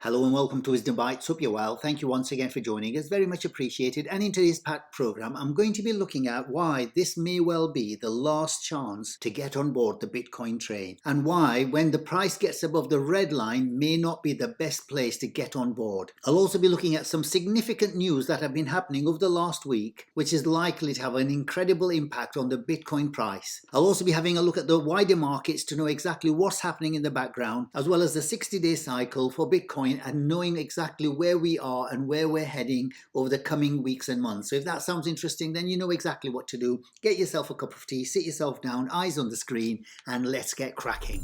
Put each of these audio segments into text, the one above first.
Hello and welcome to Wisdom Bites. Hope you're well. Thank you once again for joining us. Very much appreciated. And in today's packed program, I'm going to be looking at why this may well be the last chance to get on board the Bitcoin train, and why, when the price gets above the red line, may not be the best place to get on board. I'll also be looking at some significant news that have been happening over the last week, which is likely to have an incredible impact on the Bitcoin price. I'll also be having a look at the wider markets to know exactly what's happening in the background, as well as the 60-day cycle for Bitcoin and knowing exactly where we are and where we're heading over the coming weeks and months. So if that sounds interesting, then you know exactly what to do. Get yourself a cup of tea, sit yourself down, eyes on the screen, and let's get cracking.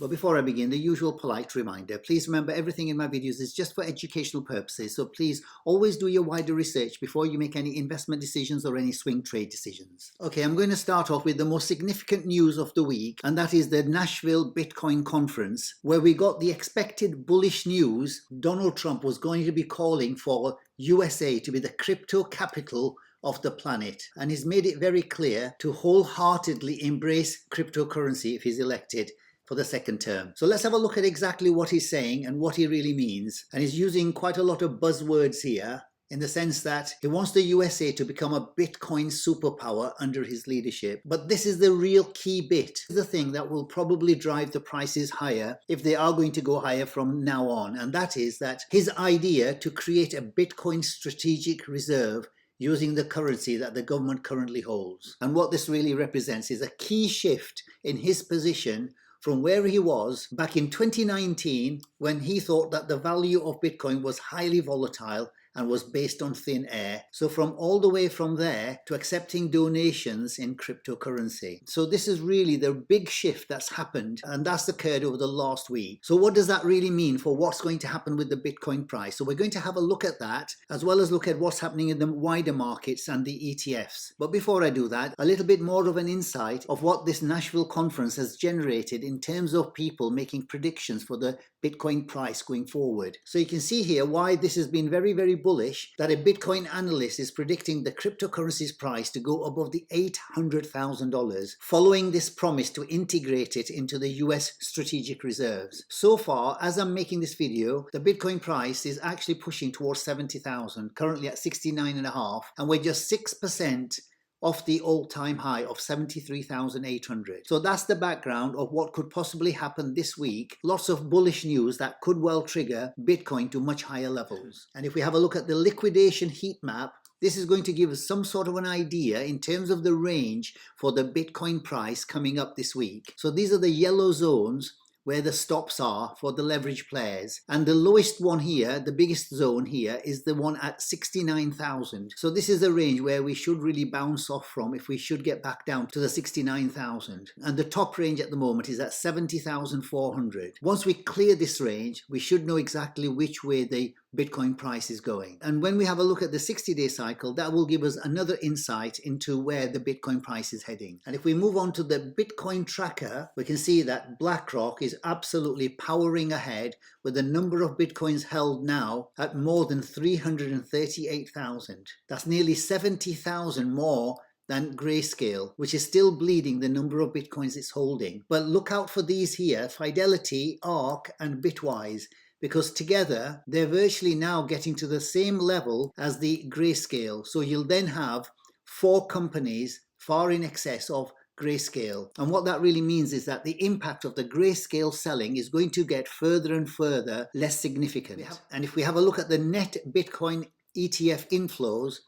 But before I begin, the usual polite reminder, please remember everything in my videos is just for educational purposes, so please always do your wider research before you make any investment decisions or any swing trade decisions. Okay, I'm going to start off with the most significant news of the week, and that is the Nashville Bitcoin conference, where we got the expected bullish news. Donald Trump was going to be calling for USA to be the crypto capital of the planet, and he's made it very clear to wholeheartedly embrace cryptocurrency if he's elected for the second term. So let's have a look at exactly what he's saying and what he really means. And he's using quite a lot of buzzwords here, in the sense that he wants the USA to become a Bitcoin superpower under his leadership. But this is the real key bit, the thing that will probably drive the prices higher if they are going to go higher from now on. And that is that his idea to create a Bitcoin strategic reserve using the currency that the government currently holds. And what this really represents is a key shift in his position from where he was back in 2019, when he thought that the value of Bitcoin was highly volatile and was based on thin air. So from all the way from there to accepting donations in cryptocurrency. So this is really the big shift that's happened, and that's occurred over the last week. So what does that really mean for what's going to happen with the Bitcoin price? So we're going to have a look at that, as well as look at what's happening in the wider markets and the ETFs. But before I do that, a little bit more of an insight of what this Nashville conference has generated in terms of people making predictions for the Bitcoin price going forward. So you can see here why this has been very, very bullish, that a Bitcoin analyst is predicting the cryptocurrency's price to go above the $800,000 following this promise to integrate it into the US strategic reserves. So far, as I'm making this video, the Bitcoin price is actually pushing towards 70,000, currently at 69.5, and we're just 6% off the all-time high of 73,800. So that's the background of what could possibly happen this week. Lots of bullish news that could well trigger Bitcoin to much higher levels. And if we have a look at the liquidation heat map, this is going to give us some sort of an idea in terms of the range for the Bitcoin price coming up this week. So these are the yellow zones where the stops are for the leverage players. And the lowest one here, the biggest zone here, is the one at 69,000. So this is the range where we should really bounce off from if we should get back down to the 69,000. And the top range at the moment is at 70,400. Once we clear this range, we should know exactly which way the Bitcoin price is going. And when we have a look at the 60-day cycle, that will give us another insight into where the Bitcoin price is heading. And if we move on to the Bitcoin tracker, we can see that BlackRock is absolutely powering ahead with the number of Bitcoins held now at more than 338,000. That's nearly 70,000 more than Grayscale, which is still bleeding the number of Bitcoins it's holding. But look out for these here, Fidelity, ARK and Bitwise, because together they're virtually now getting to the same level as the Grayscale. So you'll then have 4 companies far in excess of Grayscale. And what that really means is that the impact of the Grayscale selling is going to get further and further less significant. And if we have a look at the net Bitcoin ETF inflows,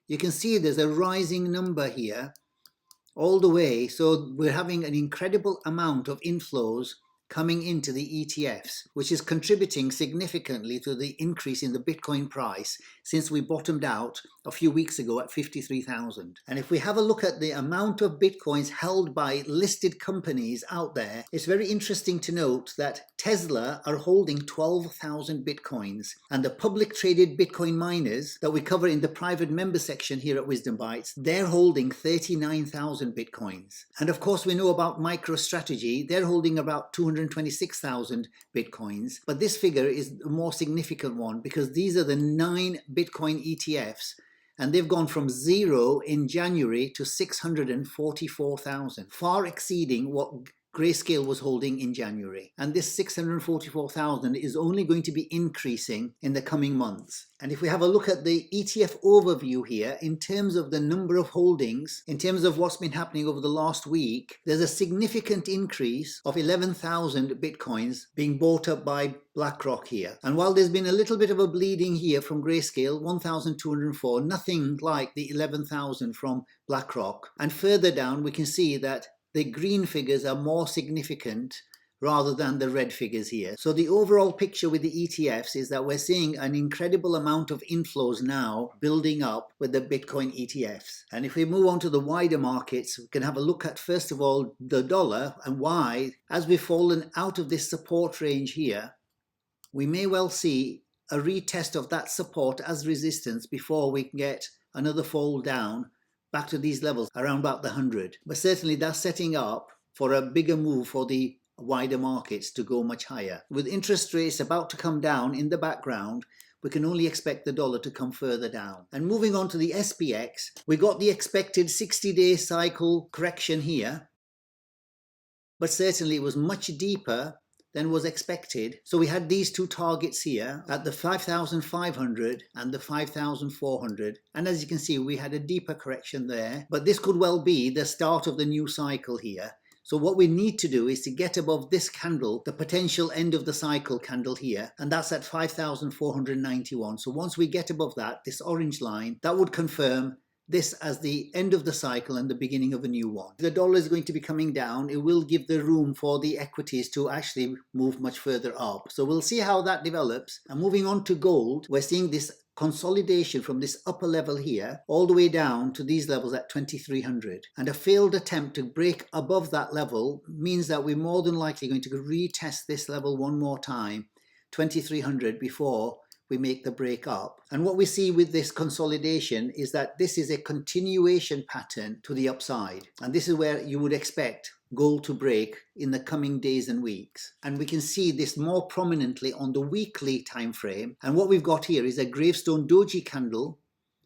you can see there's a rising number here all the way. So we're having an incredible amount of inflows coming into the ETFs, which is contributing significantly to the increase in the Bitcoin price since we bottomed out a few weeks ago at 53,000. And if we have a look at the amount of Bitcoins held by listed companies out there, it's very interesting to note that Tesla are holding 12,000 Bitcoins, and the public traded Bitcoin miners that we cover in the private member section here at Wisdom Bites, they're holding 39,000 Bitcoins. And of course we know about MicroStrategy, they're holding about 226,000 Bitcoins, but this figure is a more significant one because these are the 9 Bitcoin ETFs. and they've gone from 0 in January to 644,000, far exceeding what Grayscale was holding in January. And this 644,000 is only going to be increasing in the coming months. And if we have a look at the ETF overview here, in terms of the number of holdings, in terms of what's been happening over the last week, there's a significant increase of 11,000 Bitcoins being bought up by BlackRock here. And while there's been a little bit of a bleeding here from Grayscale, 1,204, nothing like the 11,000 from BlackRock. And further down, we can see that the green figures are more significant rather than the red figures here. So the overall picture with the ETFs is that we're seeing an incredible amount of inflows now building up with the Bitcoin ETFs. And if we move on to the wider markets, we can have a look at, first of all, the dollar and why, as we've fallen out of this support range here, we may well see a retest of that support as resistance before we can get another fall down back to these levels around about the 100. But certainly that's setting up for a bigger move for the wider markets to go much higher. With interest rates about to come down in the background, we can only expect the dollar to come further down. And moving on to the SPX, we got the expected 60-day cycle correction here, but certainly it was much deeper than was expected. So we had these two targets here at the 5,500 and the 5,400. And as you can see, we had a deeper correction there, but this could well be the start of the new cycle here. So what we need to do is to get above this candle, the potential end of the cycle candle here, and that's at 5,491. So once we get above that, this orange line, that would confirm this as the end of the cycle and the beginning of a new one. The dollar is going to be coming down. It will give the room for the equities to actually move much further up. So we'll see how that develops. And moving on to gold, we're seeing this consolidation from this upper level here all the way down to these levels at 2,300. And a failed attempt to break above that level means that we're more than likely going to retest this level one more time, 2,300, before we make the break up. And what we see with this consolidation is that this is a continuation pattern to the upside. And this is where you would expect gold to break in the coming days and weeks. And we can see this more prominently on the weekly time frame. And what we've got here is a gravestone doji candle,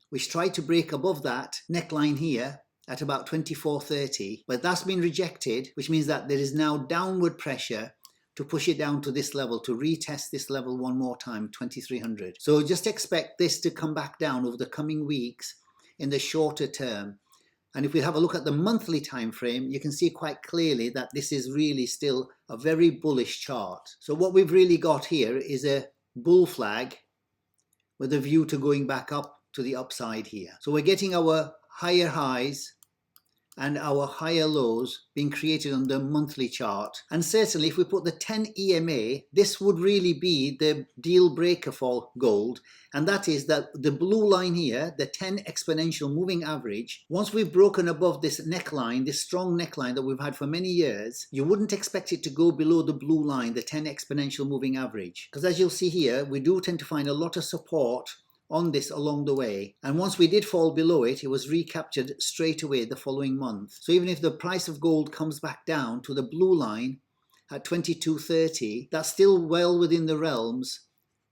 which tried to break above that neckline here at about 24.30, but that's been rejected, which means that there is now downward pressure to push it down to this level, to retest this level one more time, 2,300. So just expect this to come back down over the coming weeks in the shorter term. And if we have a look at the monthly time frame, you can see quite clearly that this is really still a very bullish chart. So what we've really got here is a bull flag with a view to going back up to the upside here. So we're getting our higher highs and our higher lows being created on the monthly chart. And certainly if we put the 10 EMA, this would really be the deal breaker for gold. And that is that the blue line here, the 10 exponential moving average, once we've broken above this neckline, this strong neckline that we've had for many years, you wouldn't expect it to go below the blue line, the 10 exponential moving average. Because as you'll see here, we do tend to find a lot of support on this along the way, and once we did fall below it, it was recaptured straight away the following month. So even if the price of gold comes back down to the blue line at 22.30, that's still well within the realms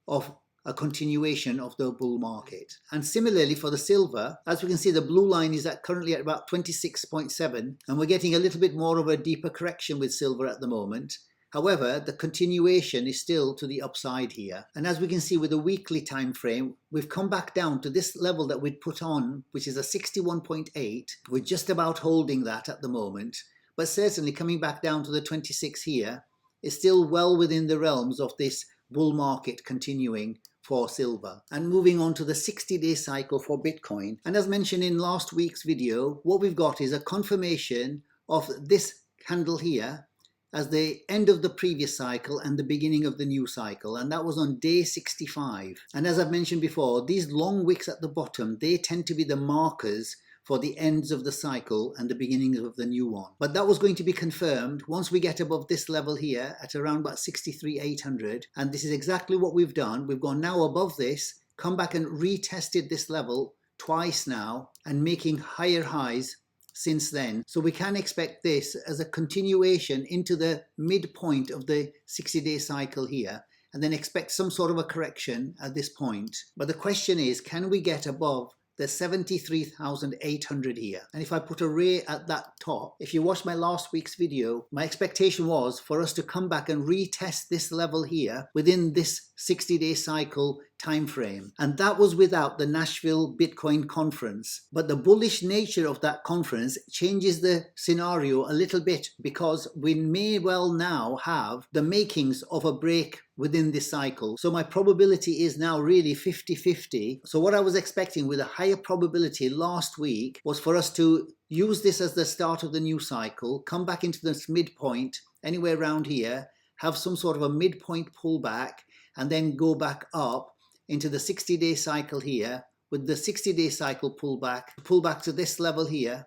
of a continuation of the bull market. And similarly for the silver, as we can see, the blue line is currently at about 26.7, and we're getting a little bit more of a deeper correction with silver at the moment. However, the continuation is still to the upside here. And as we can see with the weekly time frame, we've come back down to this level that we'd put on, which is a 61.8. We're just about holding that at the moment, but certainly coming back down to the 26 here is still well within the realms of this bull market continuing for silver. And moving on to the 60-day cycle for Bitcoin. And as mentioned in last week's video, what we've got is a confirmation of this candle here as the end of the previous cycle and the beginning of the new cycle, and that was on day 65. And as I've mentioned before, these long wicks at the bottom, they tend to be the markers for the ends of the cycle and the beginnings of the new one. But that was going to be confirmed once we get above this level here at around about 63,800, and this is exactly what we've done. We've gone now above this, come back and retested this level twice now, and making higher highs since then. So we can expect this as a continuation into the midpoint of the 60-day cycle here, and then expect some sort of a correction at this point. But the question is, can we get above the 73,800 here. And if I put a ray at that top, if you watched my last week's video, my expectation was for us to come back and retest this level here within this 60-day cycle time frame. And that was without the Nashville Bitcoin conference. But the bullish nature of that conference changes the scenario a little bit, because we may well now have the makings of a break within this cycle. So my probability is now really 50-50. So what I was expecting with a higher probability last week was for us to use this as the start of the new cycle, come back into this midpoint, anywhere around here, have some sort of a midpoint pullback, and then go back up into the 60-day cycle here, with the 60-day cycle pull back to this level here,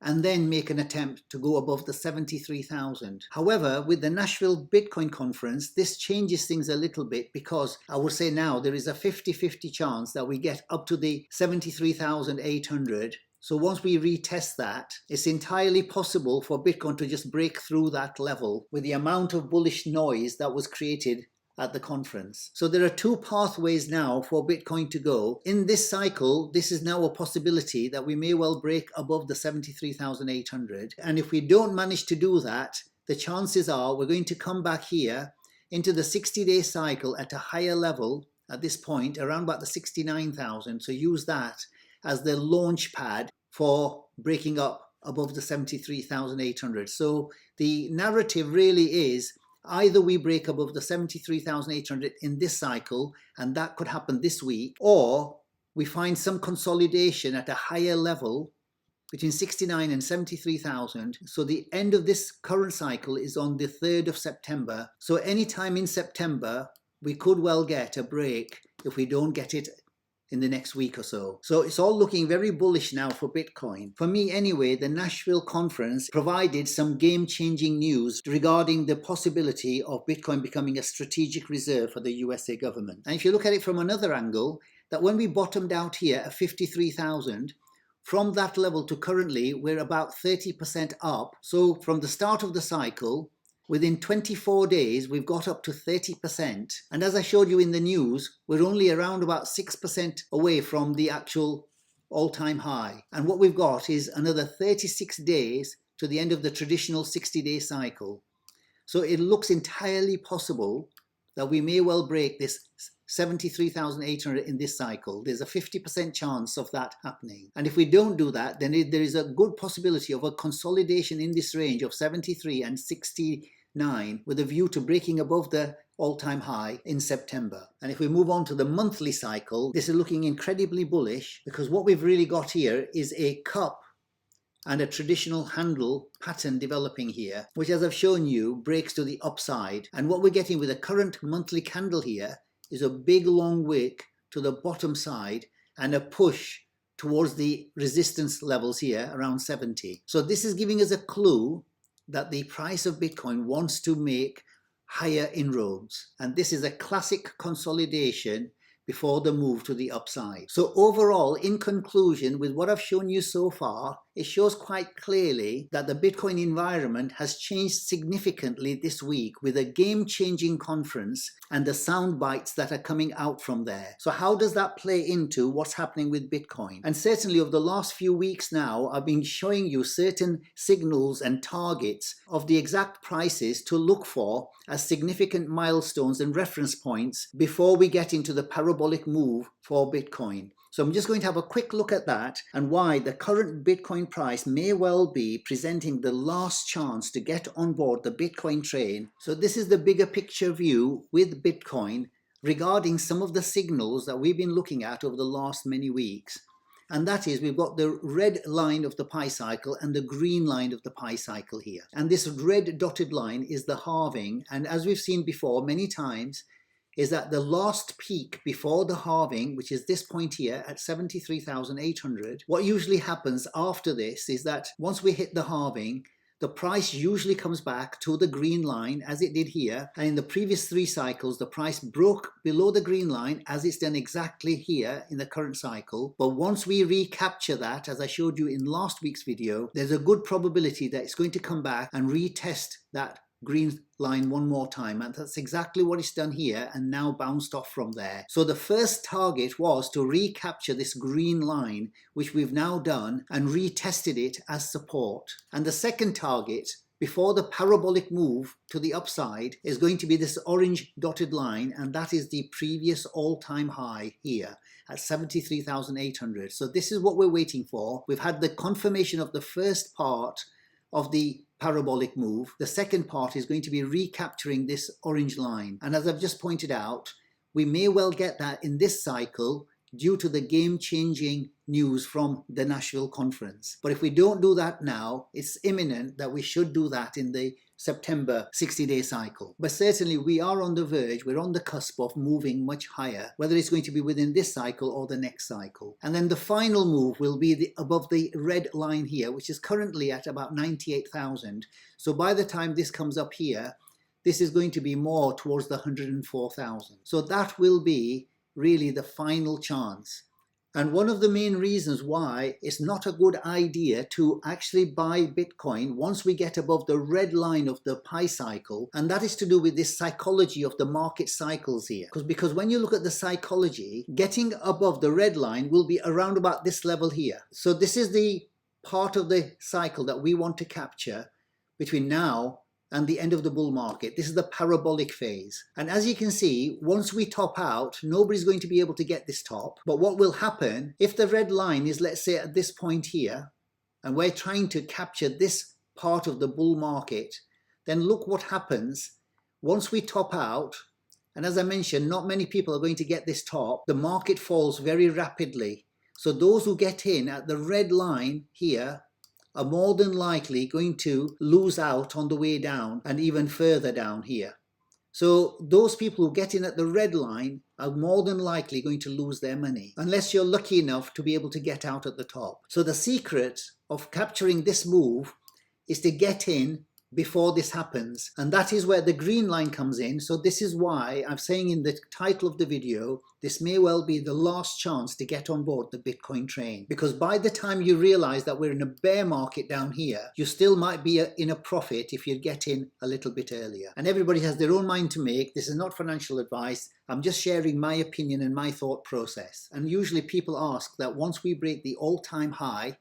and then make an attempt to go above the 73,000. However, with the Nashville Bitcoin conference, this changes things a little bit, because I would say now there is a 50-50 chance that we get up to the 73,800. So once we retest that, it's entirely possible for Bitcoin to just break through that level with the amount of bullish noise that was created at the conference. So there are two pathways now for Bitcoin to go. In this cycle, this is now a possibility that we may well break above the 73,800. And if we don't manage to do that, the chances are we're going to come back here into the 60-day cycle at a higher level at this point, around about the 69,000. So use that as the launch pad for breaking up above the 73,800. So the narrative really is either we break above the 73,800 in this cycle, and that could happen this week, or we find some consolidation at a higher level between 69 and 73,000. So the end of this current cycle is on the 3rd of September. So anytime in September, we could well get a break if we don't get it in the next week or so. So it's all looking very bullish now for Bitcoin. For me anyway, the Nashville conference provided some game-changing news regarding the possibility of Bitcoin becoming a strategic reserve for the USA government. And if you look at it from another angle, that when we bottomed out here at 53,000, from that level to currently, we're about 30% up. So from the start of the cycle, within 24 days, we've got up to 30%. And as I showed you in the news, we're only around about 6% away from the actual all-time high. And what we've got is another 36 days to the end of the traditional 60-day cycle. So it looks entirely possible that we may well break this 73,800 in this cycle. There's a 50% chance of that happening. And if we don't do that, then there is a good possibility of a consolidation in this range of 73 and 69 with a view to breaking above the all-time high in September. And if we move on to the monthly cycle, this is looking incredibly bullish, because what we've really got here is a cup and a traditional handle pattern developing here, which, as I've shown you, breaks to the upside. And what we're getting with the current monthly candle here is a big long wick to the bottom side and a push towards the resistance levels here around 70. So this is giving us a clue that the price of Bitcoin wants to make higher inroads. And this is a classic consolidation before the move to the upside. So overall, in conclusion, with what I've shown you so far, it shows quite clearly that the Bitcoin environment has changed significantly this week with a game-changing conference and the sound bites that are coming out from there. So how does that play into what's happening with Bitcoin? And certainly over the last few weeks now, I've been showing you certain signals and targets of the exact prices to look for as significant milestones and reference points before we get into the parabolic move for Bitcoin. So I'm just going to have a quick look at that and why the current Bitcoin price may well be presenting the last chance to get on board the Bitcoin train. So this is the bigger picture view with Bitcoin regarding some of the signals that we've been looking at over the last many weeks. And that is, we've got the red line of the pi cycle and the green line of the pi cycle here. And this red dotted line is the halving. And as we've seen before many times, is that the last peak before the halving, which is this point here at 73,800, what usually happens after this is that once we hit the halving, the price usually comes back to the green line as it did here. And in the previous 3 cycles, the price broke below the green line as it's done exactly here in the current cycle. But once we recapture that, as I showed you in last week's video, there's a good probability that it's going to come back and retest that green line one more time, and that's exactly what it's done here and now bounced off from there. So the first target was to recapture this green line, which we've now done, and retested it as support. And the second target before the parabolic move to the upside is going to be this orange dotted line, and that is the previous all-time high here at 73,800. So this is what we're waiting for. We've had the confirmation of the first part of the parabolic move. The second part is going to be recapturing this orange line, and as I've just pointed out, we may well get that in this cycle due to the game-changing news from the Nashville conference. But if we don't do that now, it's imminent that we should do that in the September 60-day cycle. But certainly we are on the verge, we're on the cusp of moving much higher, whether it's going to be within this cycle or the next cycle. And then the final move will be above the red line here, which is currently at about 98,000. So by the time this comes up here, this is going to be more towards the 104,000. So that will be really the final chance. And one of the main reasons why it's not a good idea to actually buy Bitcoin once we get above the red line of the pi cycle, and that is to do with this psychology of the market cycles here. Because when you look at the psychology, getting above the red line will be around about this level here. So this is the part of the cycle that we want to capture between now and the end of the bull market. This is the parabolic phase. And as you can see, once we top out, nobody's going to be able to get this top. But what will happen, if the red line is, let's say, at this point here, and we're trying to capture this part of the bull market, then look what happens once we top out. And as I mentioned, not many people are going to get this top. The market falls very rapidly. So those who get in at the red line here are more than likely going to lose out on the way down and even further down here. So those people who get in at the red line are more than likely going to lose their money, unless you're lucky enough to be able to get out at the top. So the secret of capturing this move is to get in before this happens, and that is where the green line comes in. So this is why I'm saying in the title of the video, this may well be the last chance to get on board the Bitcoin train, because by the time you realize that we're in a bear market down here, you still might be in a profit if you get in a little bit earlier. And everybody has their own mind to make. This is not financial advice. I'm just sharing my opinion and my thought process. And usually people ask that once we break the all-time high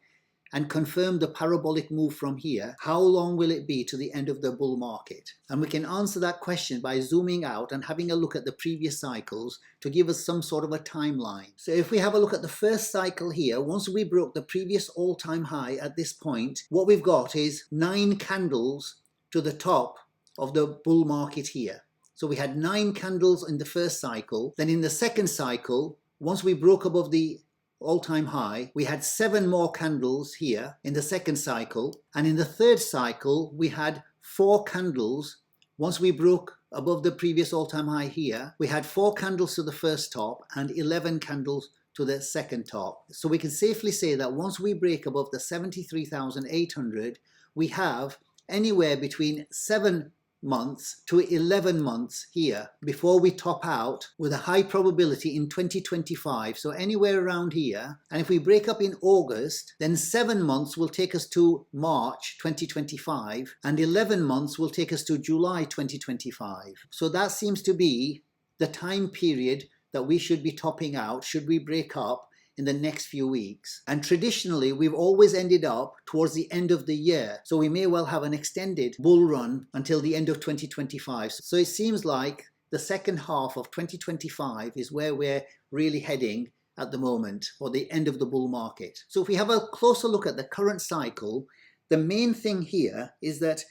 and confirm the parabolic move from here, how long will it be to the end of the bull market? And we can answer that question by zooming out and having a look at the previous cycles to give us some sort of a timeline. So if we have a look at the first cycle here, once we broke the previous all-time high at this point, what we've got is 9 candles to the top of the bull market here. So we had 9 candles in the first cycle. Then in the second cycle, once we broke above the all-time high, we had 7 more candles here in the second cycle, and in the third cycle we had 4 candles. Once we broke above the previous all-time high here, we had 4 candles to the first top and 11 candles to the second top. So we can safely say that once we break above the 73,800, we have anywhere between 7 months to 11 months here before we top out, with a high probability in 2025. So anywhere around here. And if we break up in August, then 7 months will take us to March 2025, and 11 months will take us to July 2025. So that seems to be the time period that we should be topping out should we break up in the next few weeks. And traditionally, we've always ended up towards the end of the year. So we may well have an extended bull run until the end of 2025. So it seems like the second half of 2025 is where we're really heading at the moment, or the end of the bull market. So if we have a closer look at the current cycle, the main thing here is that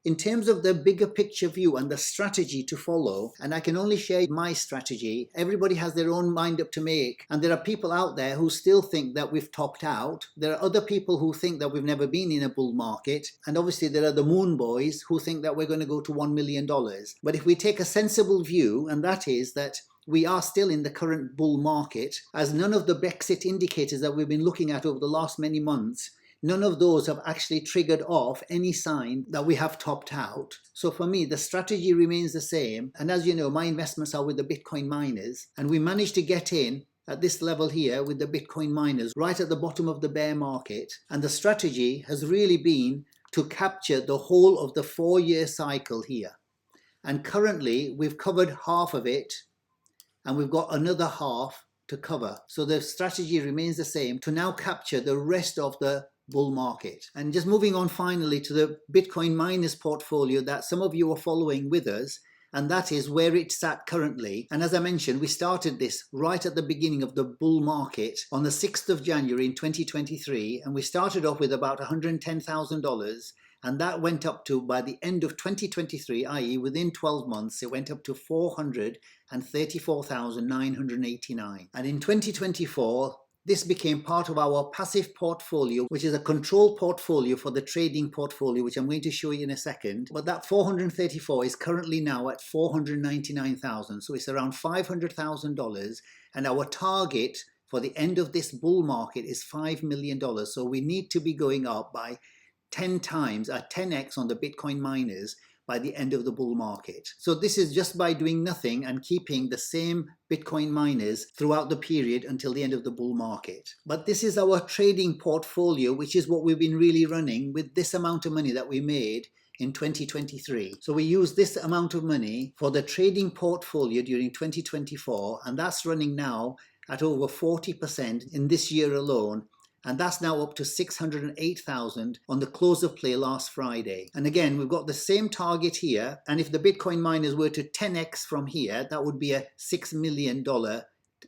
in terms of the bigger picture view and the strategy to follow, and I can only share my strategy, everybody has their own mind up to make, and there are people out there who still think that we've topped out. There are other people who think that we've never been in a bull market, and obviously there are the moon boys who think that we're going to go to $1 million. But if we take a sensible view, and that is that we are still in the current bull market, as none of the Brexit indicators that we've been looking at over the last many months, none of those have actually triggered off any sign that we have topped out. So for me, the strategy remains the same. And as you know, my investments are with the Bitcoin miners, and we managed to get in at this level here with the Bitcoin miners right at the bottom of the bear market. And the strategy has really been to capture the whole of the 4-year cycle here. And currently we've covered half of it, and we've got another half to cover. So the strategy remains the same to now capture the rest of the bull market. And just moving on finally to the Bitcoin miners portfolio that some of you are following with us, and that is where it's at currently. And as I mentioned, we started this right at the beginning of the bull market on the 6th of January in 2023, and we started off with about $110,000. And that went up to, by the end of 2023, i.e. within 12 months, it went up to 434,989. And in 2024, this became part of our passive portfolio, which is a control portfolio for the trading portfolio, which I'm going to show you in a second. But that 434 is currently now at 499,000. So it's around $500,000. And our target for the end of this bull market is $5 million. So we need to be going up by 10 times, 10x on the Bitcoin miners by the end of the bull market. So this is just by doing nothing and keeping the same Bitcoin miners throughout the period until the end of the bull market. But this is our trading portfolio, which is what we've been really running with this amount of money that we made in 2023. So we use this amount of money for the trading portfolio during 2024, and that's running now at over 40% in this year alone. And that's now up to 608,000 on the close of play last Friday. And again, we've got the same target here. And if the Bitcoin miners were to 10x from here, that would be a $6 million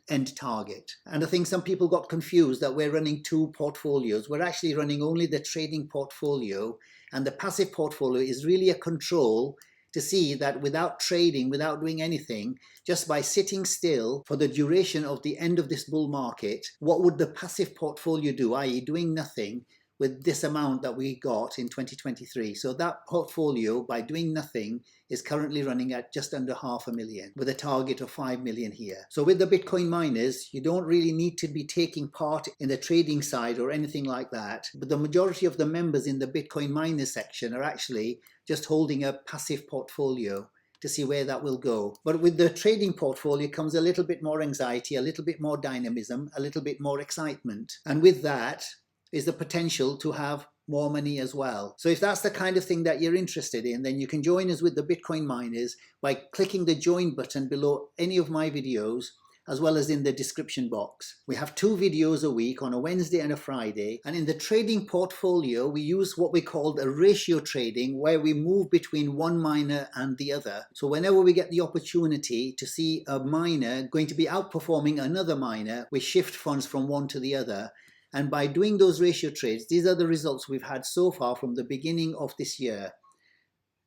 end target. And I think some people got confused that we're running two portfolios. We're actually running only the trading portfolio, and the passive portfolio is really a control to see that without trading, without doing anything, just by sitting still for the duration of the end of this bull market, what would the passive portfolio do, i.e. doing nothing with this amount that we got in 2023. So that portfolio, by doing nothing, is currently running at just under $500,000 with a target of 5 million here. So with the Bitcoin miners, you don't really need to be taking part in the trading side or anything like that. But the majority of the members in the Bitcoin miners section are actually just holding a passive portfolio to see where that will go. But with the trading portfolio comes a little bit more anxiety, a little bit more dynamism, a little bit more excitement. And with that is the potential to have more money as well. So if that's the kind of thing that you're interested in, then you can join us with the Bitcoin miners by clicking the join button below any of my videos, as well as in the description box. We have 2 videos a week on a Wednesday and a Friday. And in the trading portfolio, we use what we call a ratio trading, where we move between one miner and the other. So whenever we get the opportunity to see a miner going to be outperforming another miner, we shift funds from one to the other. And by doing those ratio trades, these are the results we've had so far from the beginning of this year.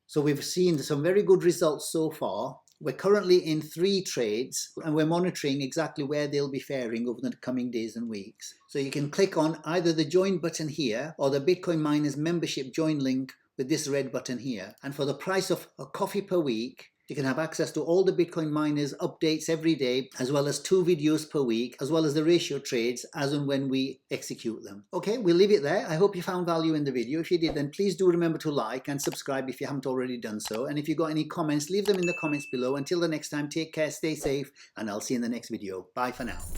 So we've seen some very good results so far. We're currently in 3 trades, and we're monitoring exactly where they'll be faring over the coming days and weeks. So you can click on either the join button here or the Bitcoin Miners membership join link with this red button here. And for the price of a coffee per week, you can have access to all the Bitcoin miners updates every day, as well as 2 videos per week, as well as the ratio trades as and when we execute them. Okay, we'll leave it there. I hope you found value in the video. If you did, then please do remember to like and subscribe if you haven't already done so. And if you've got any comments, leave them in the comments below. Until the next time, take care, stay safe, and I'll see you in the next video. Bye for now.